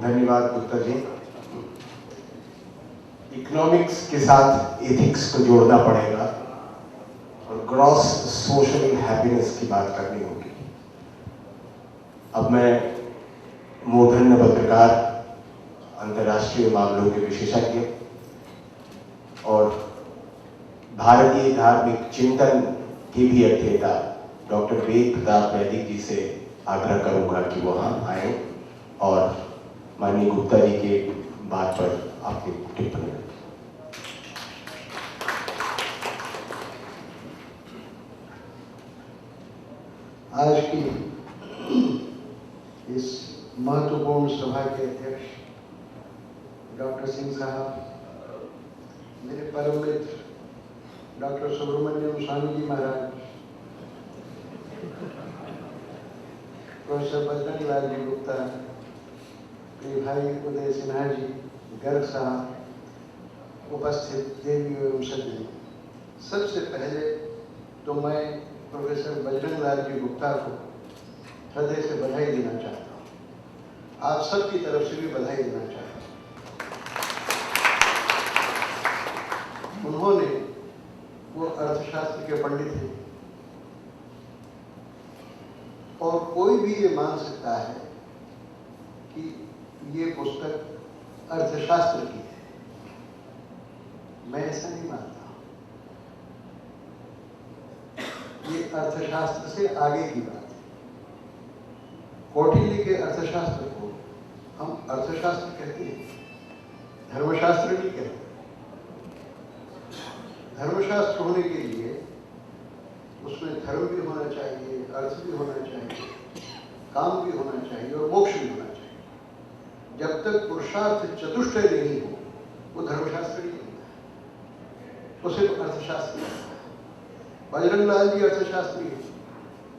धन्यवाद गुप्ता जी। इकोनॉमिक्स के साथ एथिक्स को जोड़ना पड़ेगा और ग्रॉस सोशल हैप्पीनेस की बात करनी होगी। अब मैं मूर्धन्य पत्रकार, अंतर्राष्ट्रीय मामलों के विशेषज्ञ और भारतीय धार्मिक चिंतन के भी अध्येता डॉक्टर वेद प्रताप वैदिक जी से आग्रह करूंगा कि वो वहाँ आए और माननीय गुप्ता जी के बात पर आपकी टिप्पणी। आज की इस महत्वपूर्ण सभा के अध्यक्ष डॉक्टर सिंह साहब, मेरे परम मित्र डॉक्टर सुब्रमण्यम स्वामी जी महाराज, प्रोफेसर बजरंग लाल जी गुप्ता, मेरे भाई उदय सिन्हा जी, गर्ग साहब, उपस्थित देवी एवं सज्जन, सबसे पहले तो मैं प्रोफेसर बजरंग लाल जी गुप्ता को हृदय से बधाई देना चाहता हूँ। आप सबकी तरफ से भी बधाई देना चाहता हूँ। उन्होंने, वो अर्थशास्त्र के पंडित हैं और कोई भी ये मान सकता है कि ये पुस्तक अर्थशास्त्र की है। मैं ऐसा नहीं मानता। ये अर्थशास्त्र से आगे की बात है। कौटिल्य के अर्थशास्त्र को हम अर्थशास्त्र कहते हैं, धर्मशास्त्र नहीं कहते। धर्मशास्त्र होने के लिए उसमें धर्म भी होना चाहिए, अर्थ भी होना चाहिए, काम भी होना चाहिए और मोक्ष भी होना चाहिए। जब तक पुरुषार्थ चतुष्टय नहीं हो, वो धर्मशास्त्र नहीं होता, तो सिर्फ अर्थशास्त्र नहीं होता। बजरंग लाल जी अर्थशास्त्री है,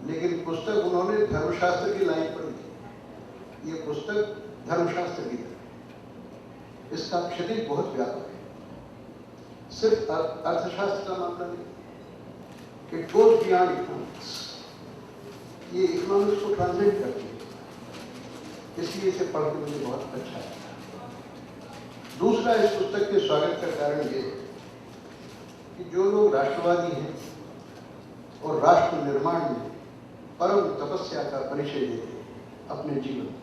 लेकिन पुस्तक उन्होंने धर्मशास्त्र की लाइन पर लिखी। ये पुस्तक धर्मशास्त्र की है, इसका क्षितिज बहुत व्यापक है। सिर्फ अर्थशास्त्र का मामला नहीं, इट गोज बियॉन्ड इकोनॉमिक्स। ये इकोनॉमिक्स को ट्रांसलेट करती है, इसलिए इसे पढ़ के मुझे बहुत अच्छा लगा। दूसरा, इस पुस्तक के स्वागत का कारण ये है कि जो लोग राष्ट्रवादी हैं और राष्ट्र निर्माण में परम तपस्या का परिचय देते हैं अपने जीवन में,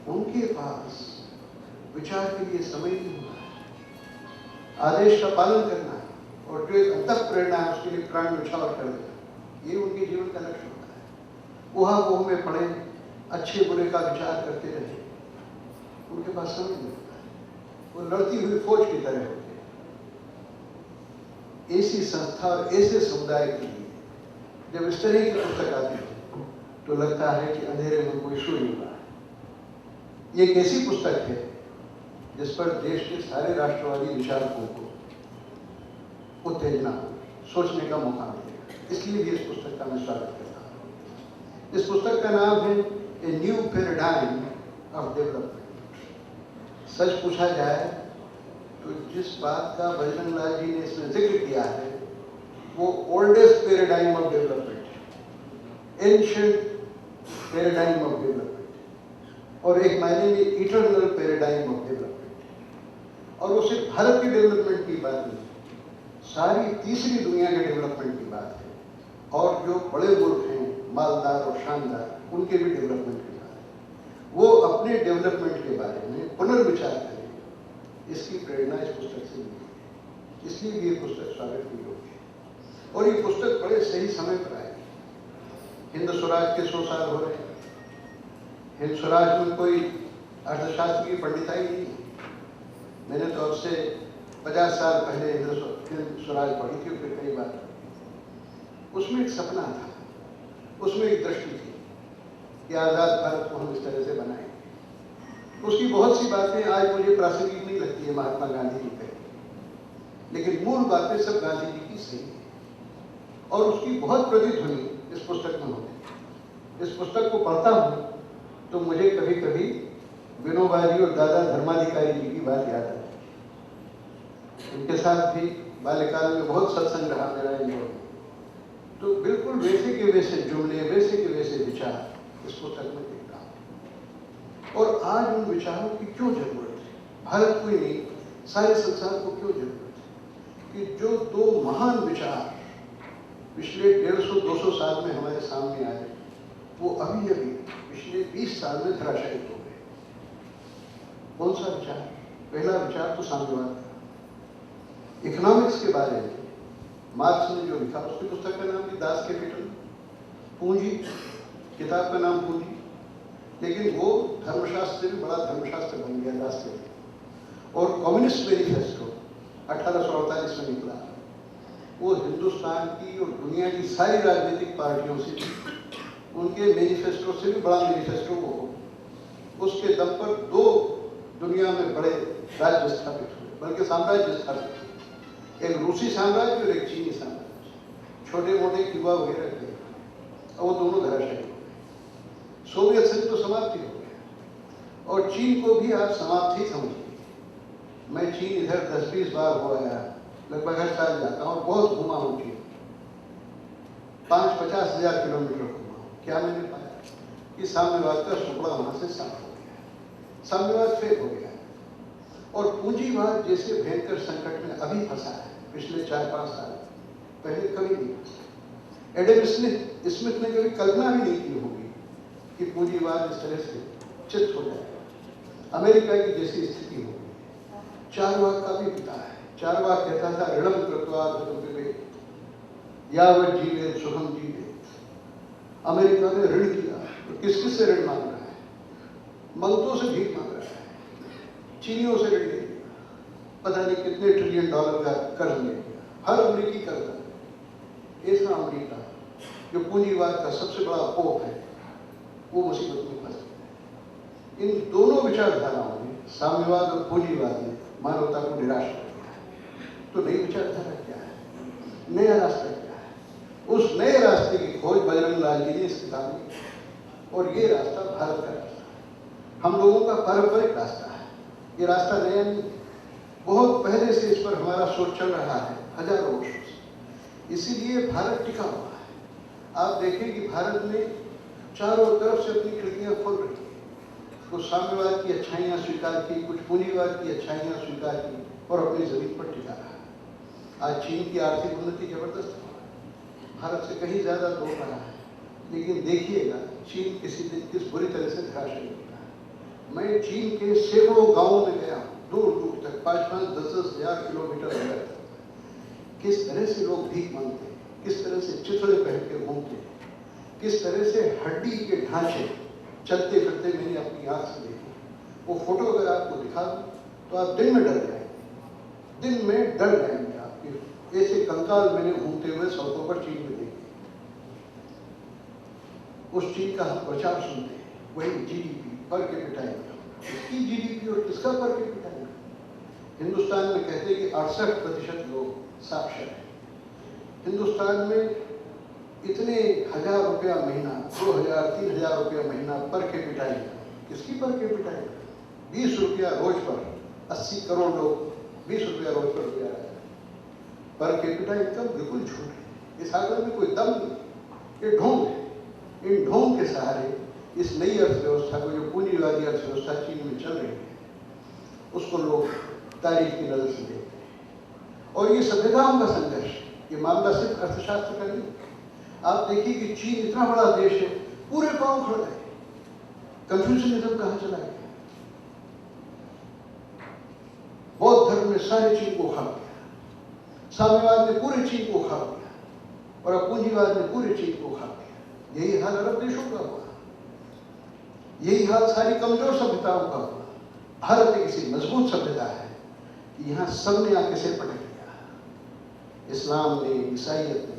उनके पास विचार के लिए समय नहीं होता है। आदेश का पालन करना और जो एक अंतः प्रेरणा है उसके लिए प्राण न्यौछावर कर देना, ये उनके जीवन का लक्ष्य होता है। वहाँ वो में पड़े, अच्छे बुरे का विचार करते रहे, उनके पास समय नहीं होता है। वो लड़ती हुई फौज की तरह होते हैं। ऐसी संस्था और ऐसे समुदाय के लिए जब इस तरह की पुस्तक आती है तो लगता है कि अंधेरे में कोई सूर्य उगा है। ये एक ऐसी पुस्तक है जिस पर देश के सारे राष्ट्रवादी विचारकों को उत्तेजना, सोचने का मौका मिलेगा। इसलिए भी इस पुस्तक का मैं स्वागत करता हूँ। इस पुस्तक का नाम है a new paradigm of development. सच पूछा जाए तो जिस बात का बजरंग लाल जी ने इसमें जिक्र किया है वो ओल्डेस्ट पैराडाइम ऑफ डेवलपमेंट है, एंशिएंट पैराडाइम ऑफ डेवलपमेंट, और एक मायने में इटर्नल पैराडाइम ऑफ डेवलपमेंट। और वो सिर्फ भारत के डेवलपमेंट की बात नहीं, सारी तीसरी दुनिया के डेवलपमेंट की बात है। और जो बड़े मुल्क हैं, मालदार और शानदार, उनके भी डेवलपमेंट की बात है। वो अपने डेवलपमेंट के बारे में पुनर्विचार करें, इसकी प्रेरणा इस पुस्तक से मिली है। इसलिए भी ये पुस्तक स्वागत की योग्य है। और ये पुस्तक बड़े सही समय पर आई। हिंद स्वराज के 100 साल हो रहे हैं। हिंद स्वराज में कोई अर्थशास्त्र की पंडिताई नहीं है। मैंने तो अब से 50 साल पहले हिंद स्वराज पढ़ी थी, फिर कई बार। उसमें एक सपना था, उसमें एक दृष्टि थी कि आज़ाद भारत को हम इस तरह से बनाएंगे। उसकी बहुत सी बातें आज मुझे प्रासंगिक नहीं लगती है, महात्मा गांधी जी कहे, लेकिन मूल बातें सब गांधी जी की सही है। और उसकी बहुत प्रतिध्वनि इस पुस्तक में होती है। इस पुस्तक को पढ़ता हूँ तो मुझे कभी कभी विनोबाजी और दादा धर्माधिकारी जी की बात याद आती है। उनके साथ भी बाल्यकाल में बहुत सत्संग रहा मेरा इन लोगों में। तो बिल्कुल वैसे के वैसे जुमले, वैसे के वैसे विचार इस पुस्तक में देखता हूँ। और आज उन विचारों की क्यों जरूरत है? भारत को ही नहीं, सारे संसार को क्यों जरूरत है कि जो दो महान विचार पिछले 150-200 साल में हमारे सामने आए, वो अभी अभी पिछले 20 साल में धराशायी हो गए। कौन सा विचार? पहला विचार तो साम्यवाद था। इकोनॉमिक्स के बारे में मार्क्स ने जो लिखा, उसकी पुस्तक का नाम भी दास कैपिटल, पूंजी, किताब का नाम पूंजी, लेकिन वो धर्मशास्त्र से भी बड़ा धर्मशास्त्र बन गया दास कैपिटल। और कम्युनिस्ट मैनिफेस्टो 1848 में निकला, वो हिंदुस्तान की और दुनिया की सारी राजनीतिक पार्टियों से उनके मैनिफेस्टो से भी बड़ा मैनिफेस्टो वो हो। उसके दम पर दो दुनिया में बड़े राज्य स्थापित हुए, बल्कि साम्राज्य स्थापित हुए, एक रूसी साम्राज्य और एक चीनी साम्राज्य। छोटे मोटे क्यूबा वगैरह थे, और वो दोनों धराशायी हो गए। सोवियत संघ तो समाप्ति हो गया, और चीन को भी आप समाप्त ही समझिए। मैं चीन इधर 10-20 बार हो आया, लगभग हर साल जाता हूँ, बहुत घुमा हूँ चीन, 5-50 हजार किलोमीटर घुमा हूँ। क्या मैंने पाया कि साम्यवाद का टुकड़ा वहां से साफ हो गया, साम्यवाद फेल हो गया, और पूंजीवाद जैसे भयंकर संकट में अभी फंसा है। पिछले 4-5 साल पहले कभी नहीं फंसा। एडम स्मिथ ने कभी कल्पना भी नहीं की होगी कि पूंजीवाद इस तरह से चित हो जाएगा, अमेरिका की जैसी स्थिति होगी। चारवाक का भी पिता है। चारवाक कहता था, ऋणम कृत्वा धर्म विवेक, यावत् जीवेत सुखम जीवेत। अमेरिका ने ऋण किया, तो किस किस से ऋण मांग रहा है? मंगतों से भीख मांग रहा है, चीनियों से ऋण ले लिया, पता नहीं कितने ट्रिलियन डॉलर का कर्ज ले लिया, हर अमेरिकी कर्ज। ऐसा अमेरिका जो पूंजीवाद का सबसे बड़ा पोप है, वो मुसीबत में फंस गया। इन दोनों विचारधाराओं ने, साम्यवाद और पूंजीवाद ने, मानवता को निराश कर दिया। तो नई विचारधारा क्या है? नया रास्ता क्या है? उस नए रास्ते की खोज बजरंग लाल जी ने इस किताब में की, और ये रास्ता भारत का रास्ता है, हम लोगों का पारंपरिक रास्ता है। ये रास्ता नया नहीं, बहुत पहले से इस पर हमारा सोच चल रहा है, हजारों वर्षों से। इसीलिए भारत टिका हुआ है। आप देखें कि भारत ने चारों तरफ से अपनी खिड़कियां खोल रखी है। कुछ साम्यवाद की अच्छाइयां स्वीकार की, कुछ पूंजीवाद की अच्छाइयां स्वीकार की, और अपनी जमीन पर टिका रहा। आज चीन की आर्थिक उन्नति जबरदस्त है, भारत से कहीं ज्यादा दौड़ रहा है, लेकिन देखिएगा चीन किसी दिन किस बुरी तरह से धराशायी होता है। मैं चीन के सैकड़ों गांवों में गया, दूर दूर तक, 5-5, 10-10 हजार किलोमीटर अंदर तक। किस तरह से लोग भीख मांगते, किस तरह से चिथड़े पहन के घूमते, किस तरह से हड्डी के ढांचे चलते फिरते मैंने अपनी आंख से देखे। वो फोटो अगर आपको दिखा दूं तो आप दिन में डर जाएंगे, दिन में डर जाएंगे आपके। ऐसे कंकाल मैंने घूमते हुए सड़कों पर चीन में देखे। उस चीन का हम प्रचार सुनते हैं, वही जीडीपी पर कैपिटा इनकम, किसकी जीडीपी और किसका पर कैपिटा इनकम? हिंदुस्तान में कहते हैं कि 68% लोग साक्षर हैं। हिंदुस्तान में इतने 1000 रुपया महीना, 2000-3000 रुपया महीना पर कैपिटा इनकम, किसकी पर कैपिटा इनकम? 20 रुपया रोज पर, 80 करोड़ लोग 20 रुपया रोज पर दिया है। पर कैपिटा इनकम बिल्कुल झूठ है, इस आंकड़े में कोई दम नहीं, ये ढोंग है। इन ढोंग के सहारे इस नई अर्थव्यवस्था को, जो पूंजीवादी अर्थव्यवस्था चीन में चल रही है, उसको लोग तारीफ की नजर से देखते हैं। और ये सभ्यताओं का संघर्ष, ये मामला सिर्फ अर्थशास्त्र का नहीं। आप देखिए कि चीन इतना बड़ा देश है, पूरे पांव खड़ गए। कन्फ्यूशनिज्म कहां चला गया? बौद्ध धर्म ने सारे चीन को खा लिया, साम्यवाद ने पूरे चीन को खा लिया, और अब पूंजीवाद ने पूरे चीन को खा लिया। यही हाल अरब देशों का हुआ, यही हाल सारी कमजोर सभ्यताओं का हुआ। भारत एक ऐसी मजबूत सभ्यता है कि यहाँ सबने आके सिर पटक लिया। इस्लाम ने, ईसाइयत ने,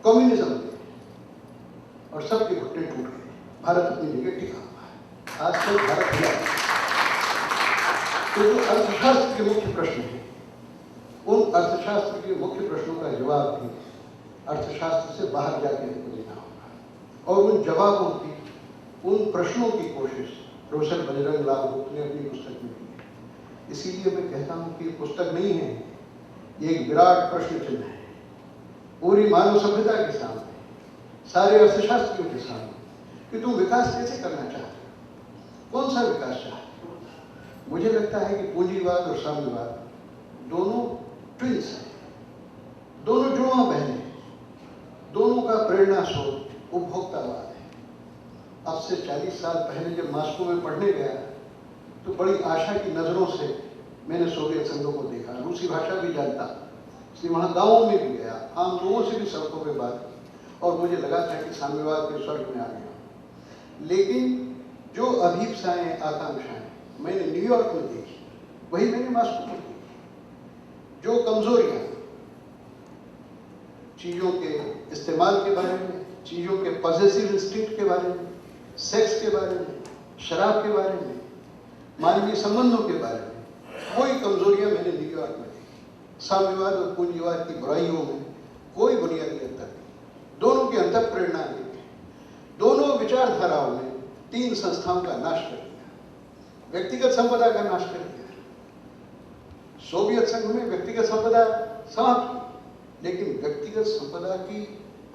कम्युनिज्म ने, और सबके घुटने टूट गए। भारत अपनी जगह टिका हुआ है। आज तक भारत हिला। तो जो अर्थशास्त्र के मुख्य प्रश्न हैं, उन अर्थशास्त्र के मुख्य प्रश्नों का जवाब भी अर्थशास्त्र से बाहर जाके हमको देना होगा। और उन जवाबों की, उन प्रश्नों की कोशिश प्रोफेसर बजरंग लाल गुप्त ने अपनी पुस्तक में की है। इसीलिए मैं कहता हूँ कि पुस्तक नहीं है, ये एक विराट प्रश्न चिन्ह है पूरी मानव सभ्यता के सामने, सारे अर्थशास्त्रियों के सामने, कि तुम विकास कैसे करना चाहते हो। कौन सा विकास चाहते? मुझे लगता है कि पूंजीवाद और साम्यवाद दोनों ट्विंस हैं, दोनों जुड़वा बहन हैं, दोनों का प्रेरणा स्रोत उपभोक्तावाद है। अब से 40 साल पहले जब मॉस्को में पढ़ने गया तो बड़ी आशा की नज़रों से मैंने सोवियत संघ को देखा, रूसी भाषा भी जानता, इसलिए वहाँ गाँवों में भी गया, आम लोगों से भी सड़कों पे बात की और मुझे लगा था कि साम्यवाद के स्वर्ग में आ गया। लेकिन जो अभीप्साएं, आकांक्षाएं मैंने न्यूयॉर्क में देखी, वही मैंने मॉस्को में देखी। जो कमजोरियां चीजों के इस्तेमाल के बारे में, चीजों के पॉसेसिव इंस्टिंक्ट के बारे में, सेक्स के बारे में, शराब के बारे में, मानवीय संबंधों के बारे में, कोई कमजोरियां मैंने न्यूयॉर्क में देखी। साम्यवाद और पूंजीवाद की बुराइयों में कोई बुनियादी अंतर नहीं, दोनों की अंतर प्रेरणा नहीं है। दोनों विचारधाराओं ने 3 संस्थाओं का नाश कर दिया, व्यक्तिगत संपदा का नाश कर दिया। सोवियत संघ में व्यक्तिगत संपदा समाप्त हुई, लेकिन व्यक्तिगत संपदा की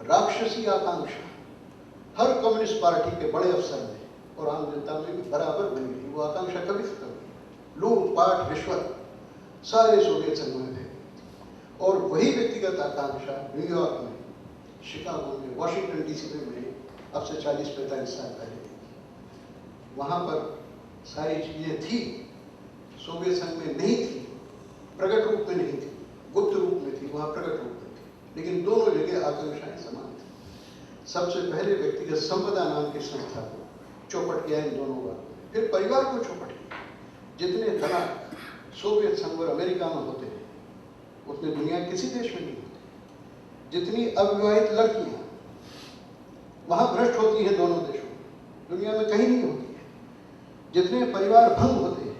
राक्षसी आकांक्षा हर कम्युनिस्ट पार्टी के बड़े अफसर में और आम जनता में भी बराबर बनी रही। वो आकांक्षा कभी खत्म नहीं। लूट पाट रिश्वत सारे सोवियत संघ में थे और वही व्यक्तिगत आकांक्षा न्यूयॉर्क में, शिकागो में, वॉशिंगटन डीसी में मैंने अब से 40-45 साल पहले देखी। वहाँ पर सारी चीजें थी, सोवियत संघ में नहीं थी, प्रकट रूप में नहीं थी, गुप्त रूप में थी, वहाँ प्रकट रूप में थी, लेकिन दोनों जगह आकांक्षाएं समान थी। सबसे पहले व्यक्तिगत संपदा नाम की संस्था को चौपट किया इन दोनों बातों ने, फिर परिवार को चौपट किया। जितने तलाक सोवियत संघ और अमेरिका में होते हैं उतने दुनिया किसी देश में नहीं होते। जितनी अविवाहित लड़कियां वहां भ्रष्ट होती हैं दोनों देशों में, दुनिया में कहीं नहीं होती है। जितने परिवार भंग होते हैं,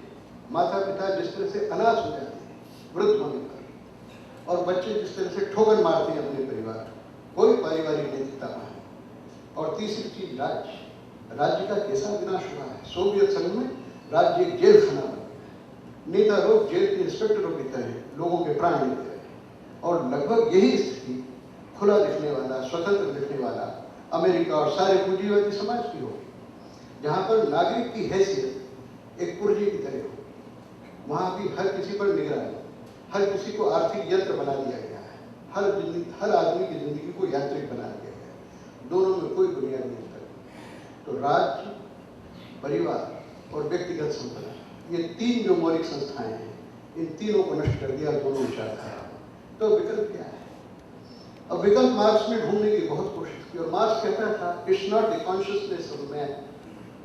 माता पिता जिस तरह से अनाथ हो जाते हैं वृद्ध होने पर, और बच्चे जिस तरह से ठोकर मारते हैं अपने परिवार, कोई पारिवारिक नैतिकता वहां है। और तीसरी चीज राज्य का कैसा विनाश हुआ है। सोवियत संघ में राज्य एक जेल खाना बन गया, नेता लोग जेल के इंस्पेक्टरों की तरह लोगों के प्राण लेते रहे, और लगभग यही स्थिति खुला दिखने वाला, स्वतंत्र दिखने वाला अमेरिका और सारे पूंजीवादी समाज की होगी, जहां पर नागरिक की हैसियत एक पुर्जे की तरह हो। वहां भी हर किसी पर निगरानी, हर किसी को आर्थिक यंत्र बना दिया गया है, हर आदमी की जिंदगी को यांत्रिक बना दिया गया है, दोनों में कोई बुनियादी अंतर नहीं। तो राज्य, परिवार और व्यक्तिगत संपदा, ये 3 जो मौलिक संस्थाएं हैं, इन तीनों को नष्ट कर दिया दोनों विचारधारा। तो विकल्प क्या है? अब विकल्प मार्क्स ने ढूंढने की बहुत कोशिश की, और मार्क्स कहता था it's not the consciousness of man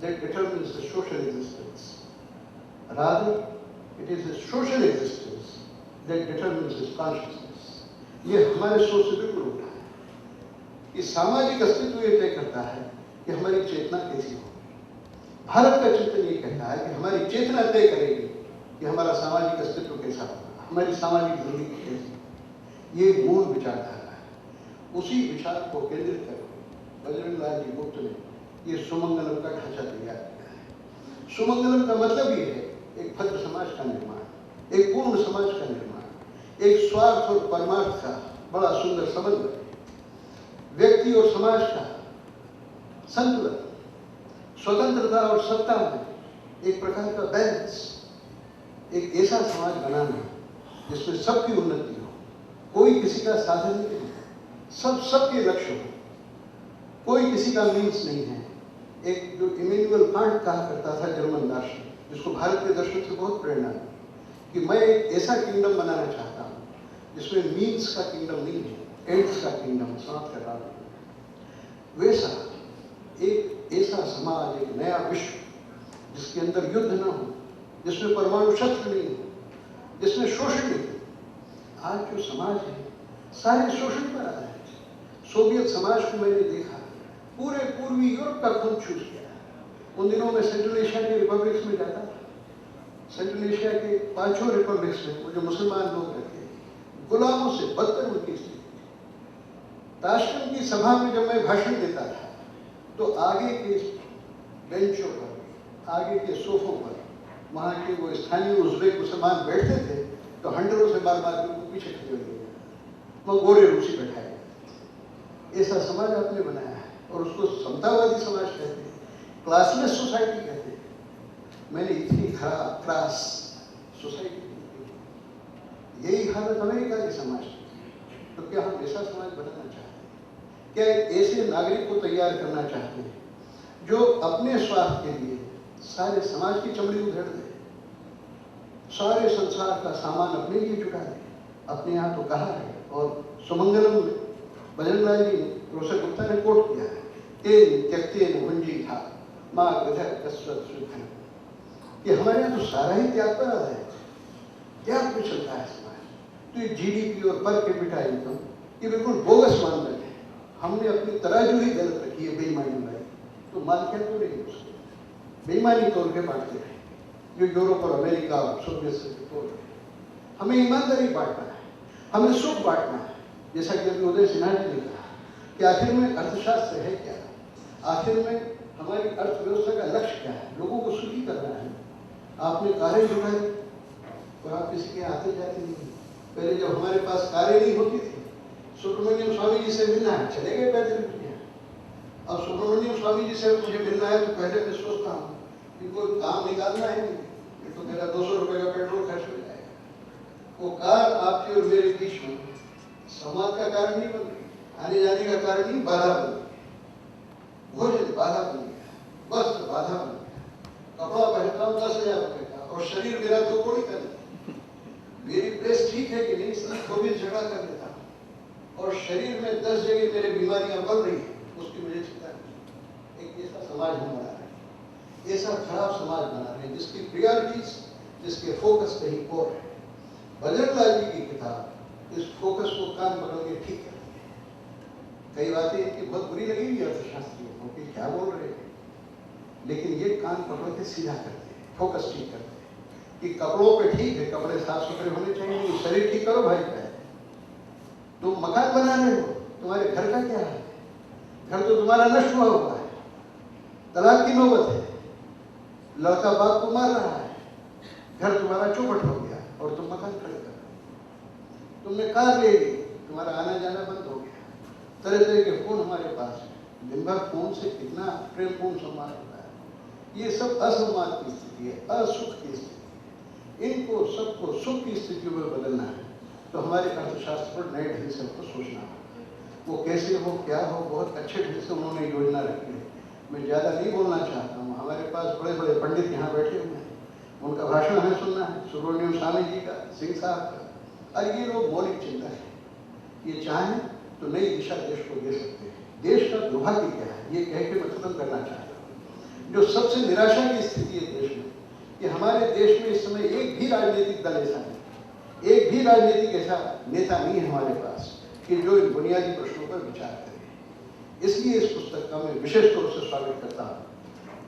that determines the social existence, rather it is the social existence that determines his consciousness. ये हमारे सोच से बिल्कुल उल्टा है। कि सामाजिक अस्तित्व ये तय करता है कि हमारी चेतना कैसी हो। भारत का चिंतन ये कहता है कि हमारी चेतना तय करेगी कि हमारा सामाजिक अस्तित्व कैसा होगा, हमारी सामाजिक जिंदगी कैसी। ये मूल विचारधारा है। उसी विचार को केंद्रित कर बजरंग लाल जी गुप्त ने ये सुमंगलम का ढांचा तैयार किया है। सुमंगलम का मतलब ये है एक भद्र समाज का निर्माण, एक पूर्ण समाज का निर्माण, एक स्वार्थ और परमार्थ का बड़ा सुंदर समन्वय, व्यक्ति और समाज का संतुलन, स्वतंत्रता और सत्ता में एक प्रकार का बैलेंस, एक ऐसा समाज बनाना जिसमें सबकी उन्नति हो, कोई किसी का साधन नहीं है, सबके लक्ष्य हो, कोई किसी का मीन्स नहीं है। एक जो इमैनुअल कांट कहा करता था, जर्मन दार्शनिक, जिसको भारत के दर्शन से बहुत प्रेरणा है, कि मैं एक ऐसा किंगडम बनाना चाहता हूँ जिसमें मीन्स का किंगडम नहीं है, एंड्स का किंगडम, समाप्त कर रहा हूँ। वैसा एक ऐसा समाज, एक नया विश्व जिसके अंदर युद्ध न हो, जिसमें परमाणु शस्त्र नहीं हो, जिसमें शोषण नहीं हो। आज जो समाज है सारे शोषण पर आ रहे हैं। सोवियत समाज को मैंने देखा, पूरे पूर्वी यूरोप का खून चूस गया। उन दिनों में सेंट्रल एशिया के रिपब्लिक्स में जाता था, सेंट्रल एशिया के 5 रिपब्लिक्स में वो जो मुसलमान लोग रहते हैं, गुलामों से बदतर उनकी स्थिति। ताशकंद की सभा में जब मैं भाषण देता था तो आगे के बेंचों पर, आगे के सोफों पर वहाँ के वो स्थानीय उज़्बेक मुसलमान बैठते थे, तो हंडरों से बार बार उनको पीछे खड़े हो, वह गोरे रूसी बैठाए। ऐसा समाज आपने बनाया है और उसको समतावादी समाज कहते हैं, क्लासलेस सोसाइटी कहते हैं। मैंने इतनी खराब क्लास सोसाइटी देखी। यही हालत अमेरिका के समाज की। तो क्या हम ऐसा समाज बनाना चाहते हैं? क्या ऐसे नागरिक को तैयार करना चाहते हैं जो अपने स्वार्थ के लिए सारे समाज की चमड़ी उधेड़ दे, सारे संसार का सामान अपने लिए जुटा दे? अपने यहाँ तो कहा है, और सुमंगलम में बजरंगलाल जी ने, प्रोफेसर गुप्ता ने कोट किया है, तेन त्यक्तेन भुंजी था माँ गधर कसरत सुधन, कि हमारे यहाँ तो सारा ही त्याग पर आधारित है। त्याग पे चलता है समाज। तो ये जीडीपी और पर कैपिटा इनकम ये बिल्कुल बोगस मानदंड है। हमने अपनी तराजू ही गलत रखी है, बेईमानी वाली। तो मान क्या तो नहीं उसको बेईमानी तौर पे बांटते रहे, जो यूरोप और अमेरिका और सोवियत संघ के तौर पे। हमें ईमानदारी बांटना है, हमें सुख बांटना है। जैसा कि अभी उदय सिन्हा जी ने कहा कि आखिर में अर्थशास्त्र है क्या, आखिर में हमारी अर्थव्यवस्था का लक्ष्य क्या है? लोगों को सुखी करना है। आपने कारें जुटाई और आप किसी के आते जाते नहीं। पहले जब हमारे पास कारें नहीं होती थी, सुब्रमण्यम स्वामी जी से मिलना है, चले गए पैदल दुनिया। अब सुब्रमण्यम स्वामी जी से मुझे मिलना है तो पहले मैं सोचता हूँ कि कोई काम निकालना है, नहीं तो मेरा 200 रुपये का पेट्रोल खर्च हो जाएगा। वो कार आपके और मेरे बीच में समाज का कारण नहीं बन गई, आने जाने का कारण नहीं, बाधा बन गई। भोजन बाधा बन गया, वस्त्र बाधा बन गया, कपड़ा पहनता हूँ 10,000 रुपये का और शरीर मेरा 2 कौड़ी का नहीं। मेरी प्रेस ठीक है कि नहीं, इसलिए 24 झगड़ा कर देता हूँ और शरीर में 10 जगह मेरे बीमारियां बढ़ रही है, उसकी मुझे चिंता नहीं। एक ऐसा समाज हम बना रहे हैं, ऐसा खराब समाज बना रहे हैं जिसकी प्रियोरिटीज, जिसके फोकस कहीं और है। बजरंगलाल जी की किताब इस फोकस को कान पकड़ के ठीक करती है। कई बातें इनकी बहुत बुरी लगेंगी अर्थशास्त्रियों को कि क्या बोल रहे हैं, लेकिन ये कान पकड़ के सीधा करते हैं, फोकस ठीक करते हैं कि कपड़ों पे ठीक है, कपड़े साफ सुथरे होने चाहिए, शरीर ठीक करो भाई। तुम मकान बना रहे हो, तुम्हारे घर का क्या है? घर तो तुम्हारा नष्ट हुआ हुआ है, तलाक की नौबत है, लड़का बाप को मार रहा है, घर तुम्हारा चौपट हो गया और तुम मकान खड़े कर रहे। तुमने कार ले ली, तुम्हारा आना जाना बंद हो गया, तरह तरह के फोन हमारे पास है, दिन भर फोन से कितना प्रेमपूर्ण संवाद होता है। ये सब असंवाद की स्थिति है, असुख की स्थिति। इनको सबको सुख की स्थितियों में बदलना है तो हमारे अर्थशास्त्र पर नए ढंग से हमको सोचना है। वो कैसे हो, क्या हो, बहुत अच्छे ढंग से उन्होंने योजना रखी है। मैं ज़्यादा नहीं बोलना चाहता हूँ, हमारे पास बड़े बड़े पंडित यहाँ बैठे हुए हैं, उनका भाषण हमें सुनना है, सुब्रमण्यम स्वामी जी का, सिंह साहब का। और ये लोग मौलिक चिंतक हैं, ये चाहें तो नई दिशा देश को दे सकते हैं। देश का दुर्भाग्य क्या है, ये कह के मैं खत्म करना चाहता हूँ। जो सबसे निराशा की स्थिति है देश में, कि हमारे देश में इस समय एक भी राजनीतिक दल ऐसा नहीं, एक भी राजनीतिक ऐसा नेता नहीं है हमारे पास कि जो इन बुनियादी प्रश्नों पर विचार करे। इसलिए इस पुस्तक का मैं विशेष तौर से स्वागत करता हूँ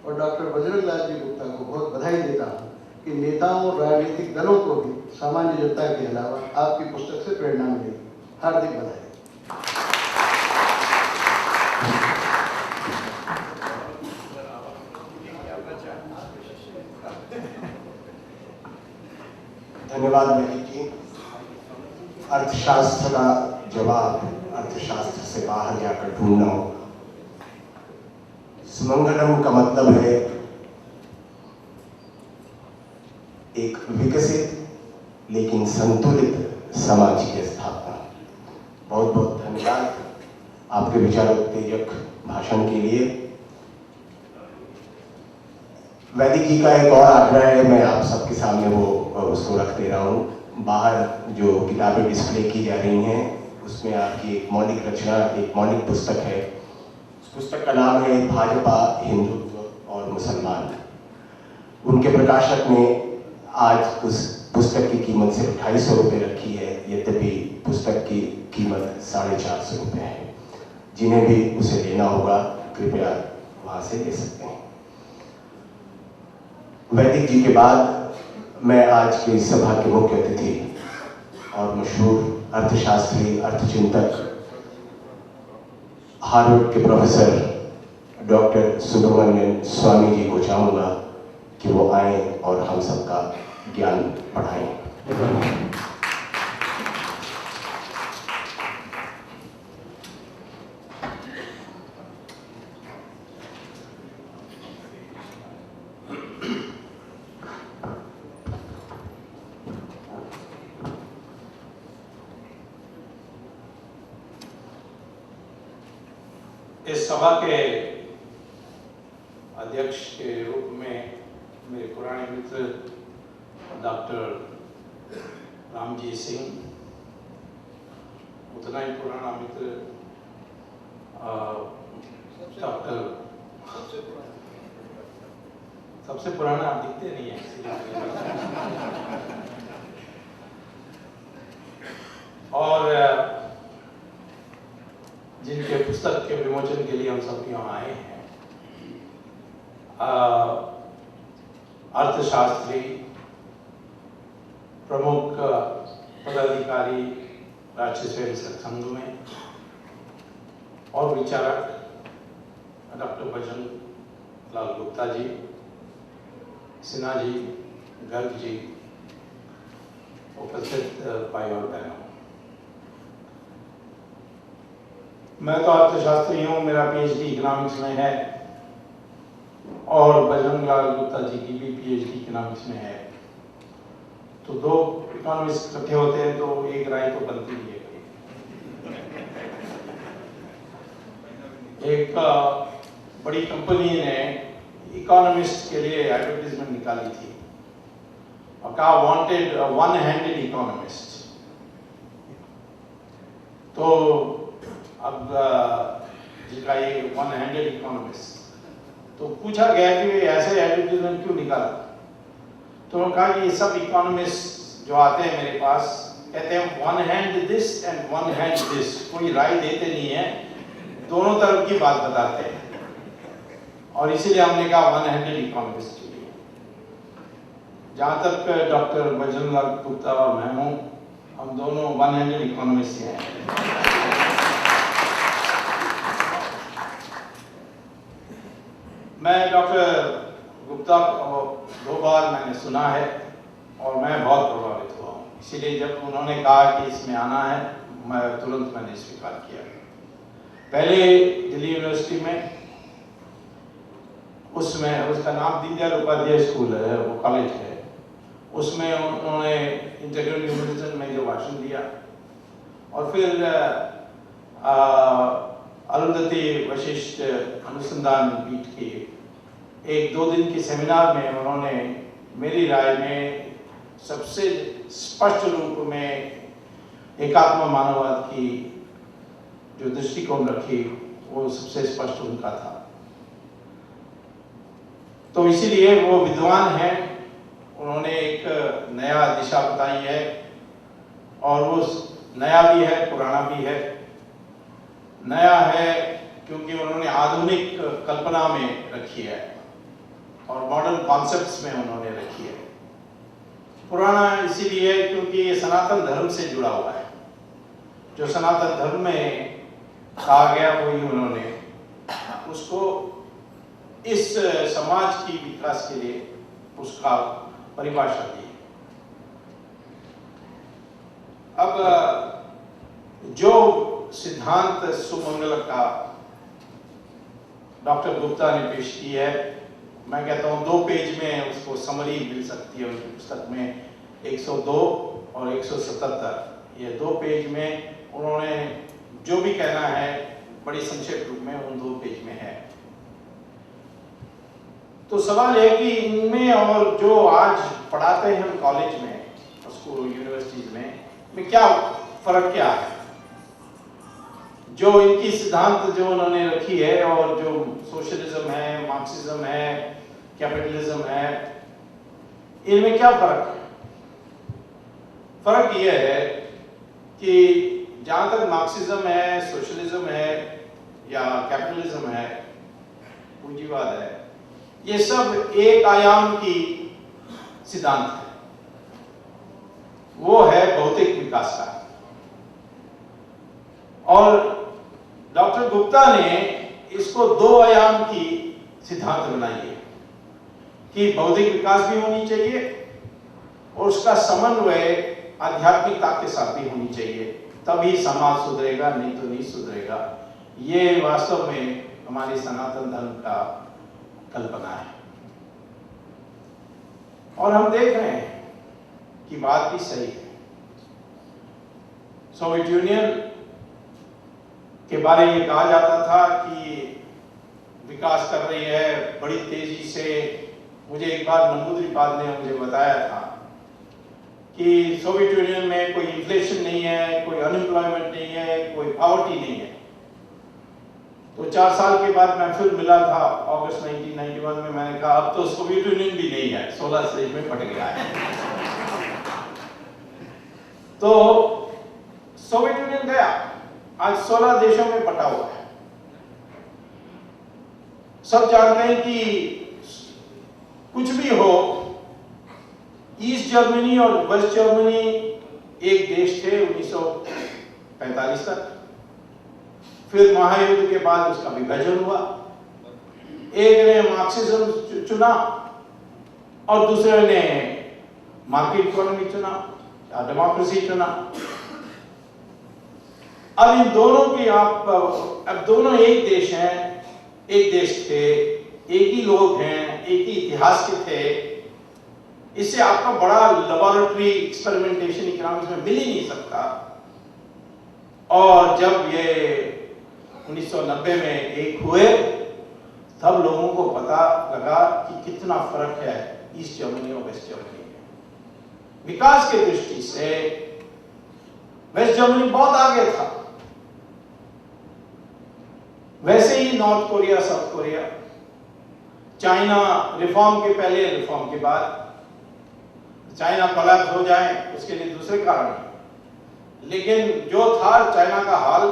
और डॉक्टर बजरंगलाल जी गुप्ता को बहुत बधाई देता हूँ कि नेताओं और राजनीतिक दलों को भी सामान्य जनता के अलावा आपकी पुस्तक से प्रेरणा मिलेगी। हार्दिक बधाई। धन्यवाद मैथिली जी। अर्थशास्त्र का जवाब अर्थशास्त्र से बाहर जाकर ढूंढना होगा। सुमंगलम का मतलब है एक विकसित लेकिन संतुलित समाज की स्थापना। बहुत बहुत धन्यवाद आपके विचारोत्तेजक भाषण के लिए। वैदिक जी का एक और आग्रह है, मैं आप सबके सामने वो उसको रख दे रहा हूँ। बाहर जो किताबें डिस्प्ले की जा रही हैं उसमें आपकी एक मौलिक रचना, एक मौलिक पुस्तक है। उस पुस्तक का नाम है भाजपा, हिंदुत्व और मुसलमान। उनके प्रकाशक ने आज उस पुस्तक की कीमत सिर्फ 250 रुपये रखी है, यद्यपि पुस्तक की कीमत 450 रुपये है। जिन्हें भी उसे लेना होगा कृपया वहाँ से ले सकते हैं। वैदिक जी के बाद मैं आज की इस सभा के मुख्य अतिथि और मशहूर अर्थशास्त्री, अर्थचिंतक, हार्वर्ड के प्रोफेसर डॉक्टर सुब्रमण्यम स्वामी जी को चाहूँगा कि वो आए और हम सबका ज्ञान बढ़ाएं। इस सभा के अध्यक्ष के रूप में मेरे पुराने मित्र डॉक्टर रामजी सिंह, उतना ही पुराना मित्र डॉक्टर, सबसे पुराना आप दिखते नहीं है और जिनके पुस्तक के विमोचन के लिए हम सब यहाँ आए हैं, अर्थशास्त्री, प्रमुख पदाधिकारी राष्ट्रीय स्वयंसेवक संघ में और विचारक डॉक्टर बजरंग लाल गुप्ता जी, सिन्हा जी, गर्ग जी, उपस्थित भाई और बहनों, मैं तो अर्थशास्त्री हूँ, मेरा पीएचडी इकोनॉमिक्स में है और बजरंग लाल गुप्ता जी की भी पीएचडी इकोनॉमिक्स में है। तो दो इकोनॉमिस्ट इकट्ठे होते हैं तो एक राय तो बनती ही है। एक बड़ी कंपनी ने इकोनॉमिस्ट के लिए एडवर्टाइजमेंट निकाली थी और कहा वांटेड वन हैंडेड इकोनॉमिस्ट। तो अब जिसका ये वन हैंडेड इकोनॉमिस्ट, तो पूछा गया कि ऐसे एडवर्टाइजमेंट क्यों निकाला। तो उन्होंने कहा कि ये सब इकोनॉमिस्ट जो आते हैं मेरे पास कहते हैं one hand this and one hand this, कोई राय देते नहीं है, दोनों तरफ की बात बताते हैं और इसीलिए हमने कहा वन हैंडेड इकोनॉमिस्ट के लिए। जहाँ तक डॉक्टर बजरंग लाल गुप्ता और मैं हूँ, हम दोनों वन हैंडेड इकोनॉमिस्ट हैं। मैं डॉक्टर गुप्ता को 2 बार मैंने सुना है और मैं बहुत प्रभावित हुआ हूँ, इसीलिए जब उन्होंने कहा कि इसमें आना है, मैं तुरंत मैंने स्वीकार किया। पहले दिल्ली यूनिवर्सिटी में, उसमें उसका नाम दीनदयाल उपाध्याय स्कूल है, वो कॉलेज है, उसमें उन्होंने इंटीग्रल ह्यूमनिज्म में जो भाषण दिया और फिर अरुंधति वशिष्ठ अनुसंधान पीठ के 1-2 दिन के सेमिनार में उन्होंने मेरी राय में सबसे स्पष्ट रूप में एकात्म मानववाद की जो दृष्टिकोण रखी, वो सबसे स्पष्ट उनका था। तो इसीलिए वो विद्वान हैं, उन्होंने एक नया दिशा बताई है और वो नया भी है, पुराना भी है। नया है क्योंकि उन्होंने आधुनिक कल्पना में रखी है और मॉडर्न कॉन्सेप्ट्स में उन्होंने रखी है। पुराना इसीलिए क्योंकि ये सनातन धर्म से जुड़ा हुआ है, जो सनातन धर्म में कहा गया वही उन्होंने उसको इस समाज की विकास के लिए उसका परिभाषा दी। अब जो सिद्धांत सुमंगल का डॉक्टर गुप्ता ने पेश की है, मैं कहता हूँ 2 पेज में उसको समरी मिल सकती है उनकी पुस्तक में। 102 और 177, ये 2 पेज में उन्होंने जो भी कहना है बड़ी संक्षेप रूप में उन 2 पेज में है। तो सवाल है कि इनमें और जो आज पढ़ाते हैं हम कॉलेज में, स्कूल, यूनिवर्सिटीज में क्या फर्क क्या है? जो इनकी सिद्धांत जो उन्होंने रखी है और जो सोशलिज्म है, मार्क्सिज्म है, कैपिटलिज्म है, इनमें क्या फर्क है? फर्क यह है कि जहां तक मार्क्सिज्म है, सोशलिज्म है या कैपिटलिज्म है, पूंजीवाद है, ये सब एक आयाम की सिद्धांत है, वो है भौतिक विकास का। और डॉक्टर गुप्ता ने इसको 2 आयाम की सिद्धांत बनाई है कि भौतिक विकास भी होनी चाहिए और उसका समन्वय आध्यात्मिकता के साथ भी होनी चाहिए, तभी समाज सुधरेगा, नहीं तो नहीं सुधरेगा। ये वास्तव में हमारी सनातन धर्म का कल्पना है और हम देख रहे हैं कि बात भी सही है। सोवियत यूनियन के बारे में कहा जाता था कि विकास कर रही है बड़ी तेजी से। मुझे एक बार नंबूद्रीपाद ने मुझे बताया था कि सोवियत यूनियन में कोई इन्फ्लेशन नहीं है, कोई अनएम्प्लॉयमेंट नहीं है, कोई पॉवर्टी नहीं है। तो 4 साल के बाद मैं फिर मिला था अगस्त 1991 में। मैंने कहा अब तो सोवियत यूनियन भी नहीं है, 16 देश में बट गया है। तो सोवियत यूनियन गया, आज 16 देशों में बटा हुआ है। सब जानते हैं कि कुछ भी हो, ईस्ट जर्मनी और वेस्ट जर्मनी एक देश थे 1945 तक। फिर महायुद्ध के बाद उसका विभाजन हुआ। एक ने मार्क्सिज्म चुना और दूसरे ने मार्केट इकोनॉमी चुना, डेमोक्रेसी चुना। अब इन दोनों की अब दोनों एक देश हैं, एक देश थे, एक ही लोग हैं, एक ही इतिहास के थे। इससे आपका बड़ा लेबोरेटरी एक्सपेरिमेंटेशन इकोनॉमिक्स में मिल ही नहीं सकता। और जब ये 1990 में एक हुए, तब लोगों को पता लगा कि कितना फर्क है ईस्ट जर्मनी और वेस्ट जर्मनी में। विकास की दृष्टि से वेस्ट जर्मनी बहुत आगे था। वैसे ही North Korea, South Korea, China reform के पहले, रिफॉर्म के बाद। चाइना कोलैप्स हो जाए उसके लिए दूसरे कारण है, लेकिन जो था चाइना का हाल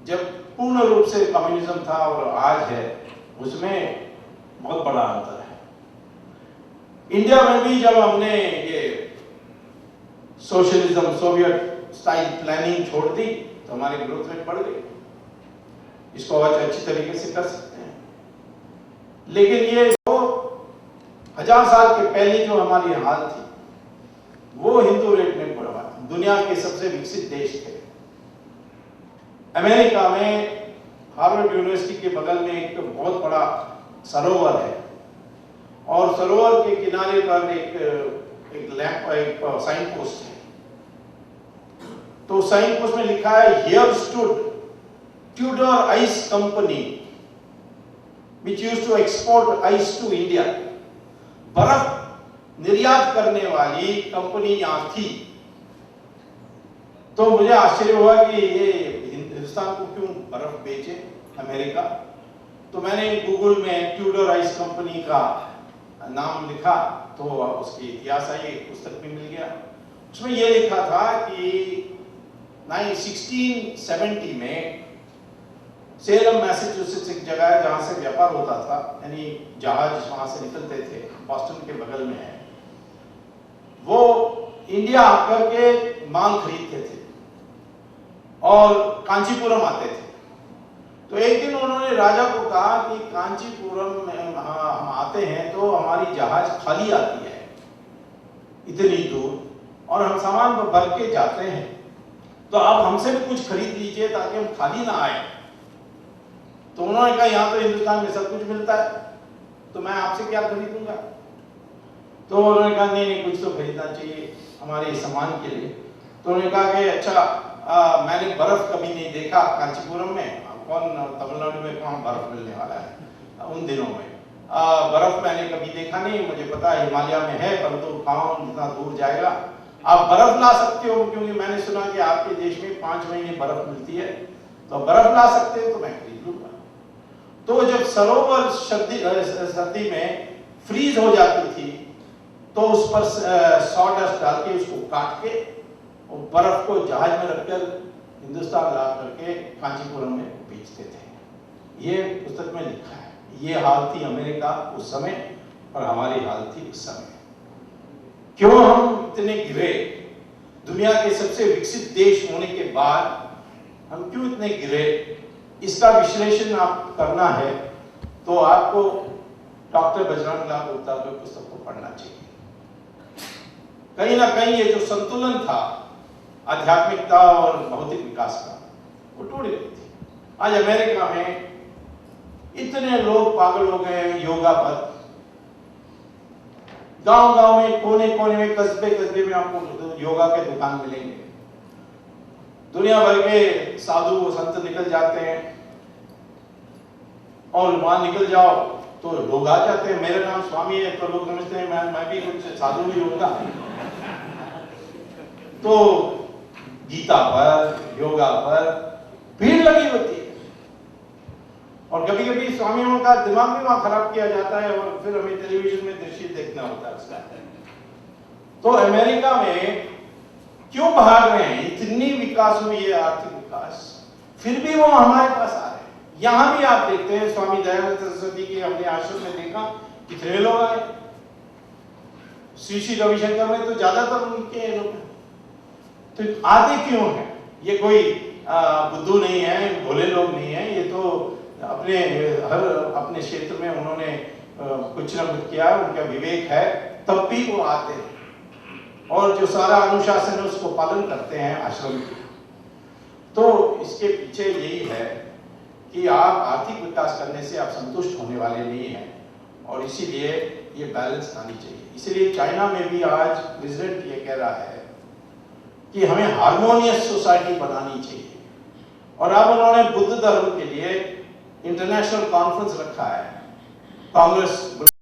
जब पूर्ण रूप से कम्युनिज्म था और आज है, उसमें बहुत बड़ा अंतर है। इंडिया में भी जब हमने ये सोशलिज्म, सोवियत स्टाइल प्लानिंग छोड़ दी तो हमारी ग्रोथ रेट बढ़ गई। इसको आज अच्छी तरीके से कर सकते हैं। लेकिन ये जो 1000 साल के पहले जो हमारी हाल थी, वो हिंदू रेट में बढ़ा। दुनिया के सबसे विकसित देश थे। अमेरिका में हार्वर्ड यूनिवर्सिटी के बगल में एक बहुत बड़ा सरोवर है और सरोवर के किनारे पर एक साइन पोस्ट है। तो साइन पोस्ट में लिखा है, here stood Tudor ice company which used to export ice to India। बर्फ निर्यात करने वाली कंपनी यहां थी। तो मुझे आश्चर्य हुआ कि ये हिंदुस्तान को क्यों बर्फ बेचे अमेरिका। तो मैंने गूगल में ट्यूडर आइस कंपनी का नाम लिखा तो उसकी इतिहास आई, एक पुस्तक भी मिल गया। उसमें यह लिखा था कि 1670 में सेलम मैसेच्यूसेट्स एक जगह है जहां से व्यापार होता था, यानी जहाज वहां से निकलते थे, बॉस्टन के बगल में है। वो इंडिया आकर के माल खरीदते थे और कांचीपुरम आते थे। तो एक दिन उन्होंने राजा को कहा कि कांचीपुरम में हम आते हैं तो हमारी जहाज खाली आती है इतनी दूर और हम सामान भर के जाते हैं, तो आप हमसे भी कुछ खरीद लीजिए ताकि हम खाली ना आए। तो उन्होंने कहा यहाँ तो हिंदुस्तान में सब कुछ मिलता है, तो मैं आपसे क्या खरीदूंगा। तो उन्होंने कहा नहीं कुछ तो खरीदना चाहिए हमारे सामान के लिए। तो उन्होंने कहा कि अच्छा मैंने बर्फ कभी नहीं देखा कांचीपुरम में। कौन तमिलनाडु में कौन बर्फ मिलने वाला है उन दिनों में। बर्फ मैंने कभी देखा नहीं, मुझे पता है हिमालय में है, परंतु कहाँ इतना दूर जाएगा। आप बर्फ ला सकते हो क्योंकि मैंने सुना कि आपके देश में 5 महीने बर्फ मिलती है, तो बर्फ ला सकते हो तो मैं खरीद लूंगा। तो जब सरोवर सर्दी में फ्रीज हो जाती थी तो उस पर सॉडस्ट डाल के उसको काट के और बर्फ को जहाज में रखकर हिंदुस्तान ला करके कांचीपुरम में बेचते थे। ये पुस्तक में लिखा है। ये हाल थी अमेरिका उस समय और हमारी हाल थी उस समय। क्यों हम इतने गिरे? दुनिया के सबसे विकसित देश होने के बाद हम क्यों इतने गिरे? इसका विश्लेषण आप करना है तो आपको डॉक्टर बजरंग लाल गुप्ता की पुस्तक को पढ़ना चाहिए। कहीं ना कहीं ये जो संतुलन था आध्यात्मिकता और भौतिक विकास का, वो टूट गई थी। आज अमेरिका में इतने लोग पागल हो गए हैं योगा पर। गांव-गांव में, कोने-कोने में, कस्बे-कस्बे में आपको योगा के दुकान मिलेंगे। दुनिया भर के साधु व संत निकल जाते हैं और वहां निकल जाओ तो लोग आ जाते हैं, मेरा नाम स्वामी है तो लोग समझते हैं मैं भी कुछ साधु ही होगा। तो गीता पर, योगा पर भीड़ लगी होती है और कभी कभी स्वामियों का दिमाग भी वहां खराब किया जाता है और फिर हमें टेलीविजन में दृश्य देखना होता है उसका। तो अमेरिका में क्यों भाग रहे हैं? इतनी विकास हुई है, आर्थिक विकास, फिर भी वो हमारे पास आ रहे हैं। यहां भी आप देखते हैं स्वामी दयानंद सरस्वती के हमने आश्रम में देखा कितने लोग आए। श्री श्री रविशंकर में तो ज्यादातर उनके लोग हैं। तो आते क्यों हैं? ये कोई बुद्धू नहीं है, भोले लोग नहीं है, ये तो अपने क्षेत्र में उन्होंने कुछ न कुछ किया, उनका विवेक है, तब भी वो आते हैं और जो सारा अनुशासन है उसको पालन करते हैं आश्रम के। तो इसके पीछे यही है कि आप आर्थिक विकास करने से आप संतुष्ट होने वाले नहीं हैं और इसीलिए ये बैलेंस आनी चाहिए। इसलिए चाइना में भी आज प्रेसिडेंट ये कह रहा है कि हमें हार्मोनियस सोसाइटी बनानी चाहिए और अब उन्होंने बुद्ध धर्म के लिए इंटरनेशनल कॉन्फ्रेंस रखा है, कांग्रेस